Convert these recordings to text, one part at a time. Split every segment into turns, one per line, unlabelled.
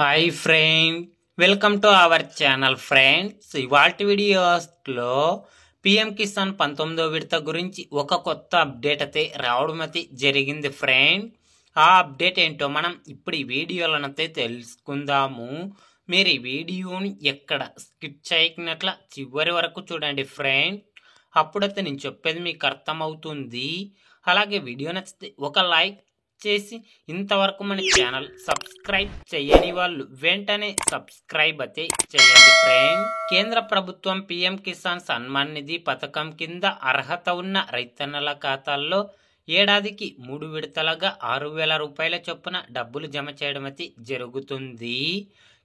Hi friend, welcome to our channel friends. ఇవాల్టి వీడియోస్లో PM Kisan 19వ విడత గురించి ఒక కొత్త అప్డేట్ అయితే రావడం అయితే జరిగింది ఫ్రెండ్. ఆ అప్డేట్ ఏంటో మనం ఇప్పుడు ఈ వీడియోలనైతే తెలుసుకుందాము. మీరు ఈ వీడియోని ఎక్కడ స్కిప్ చేయకున్నట్ల చివరి వరకు చూడండి ఫ్రెండ్. అప్పుడైతే నేను చెప్పేది మీకు అర్థమవుతుంది. అలాగే వీడియో నచ్చితే ఒక లైక్ చేసి ఇంతవరకు మన ఛానల్ సబ్స్క్రైబ్ చేయని వాళ్ళు వెంటనే సబ్స్క్రైబ్ అయితే చేయండి ఫ్రెండ్. కేంద్ర ప్రభుత్వం పిఎం కిసాన్ సన్మాన్ నిధి పథకం కింద అర్హత ఉన్న రైతన్నల ఖాతాల్లో ఏడాదికి 3 విడతలుగా 6,000 రూపాయల చొప్పున డబ్బులు జమ చేయడం అయితే జరుగుతుంది.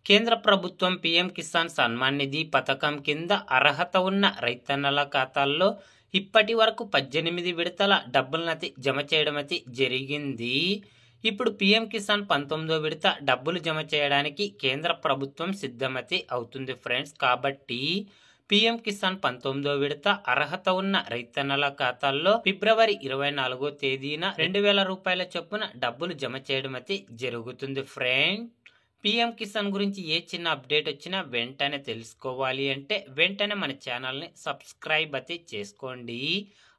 కేంద్ర ప్రభుత్వం పిఎం కిసాన్ సన్మాన్ నిధి పథకం కింద అర్హత ఉన్న రైతన్నల ఖాతాల్లో ఇప్పటి వరకు 18 విడతల డబ్బులనైతే జమ చేయడం అయితే జరిగింది. ఇప్పుడు పిఎం కిసాన్ 19వ విడత డబ్బులు జమ చేయడానికి కేంద్ర ప్రభుత్వం సిద్ధమైతే అవుతుంది ఫ్రెండ్స్. కాబట్టి పిఎం కిసాన్ 19వ విడత అర్హత ఉన్న రైతన్నల ఖాతాల్లో ఫిబ్రవరి 24వ తేదీన 2,000 రూపాయల చొప్పున డబ్బులు జమ చేయడం అయితే జరుగుతుంది ఫ్రెండ్. పిఎం కిసాన్ గురించి ఏ చిన్న అప్డేట్ వచ్చినా వెంటనే తెలుసుకోవాలి అంటే వెంటనే మన ఛానల్ని సబ్స్క్రైబ్ అయితే చేసుకోండి.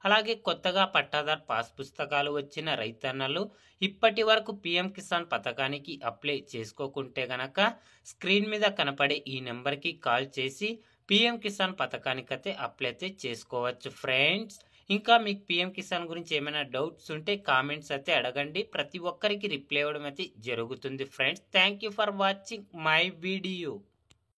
అలాగే కొత్తగా పట్టాదార్ పాస్ పుస్తకాలు వచ్చిన రైతన్నలు ఇప్పటి వరకు పిఎం కిసాన్ పథకానికి అప్లై చేసుకోకుంటే గనక స్క్రీన్ మీద కనపడే ఈ నెంబర్కి కాల్ చేసి పిఎం కిసాన్ పథకానికైతే అప్లై అయితే చేసుకోవచ్చు ఫ్రెండ్స్. ఇంకా మీకు పిఎం కిసాన్ గురించి ఏమైనా డౌట్స్ ఉంటే కామెంట్స్ అయితే అడగండి. ప్రతి ఒక్కరికి రిప్లై ఇవ్వడం అయితే జరుగుతుంది friends. Thank you for watching my video.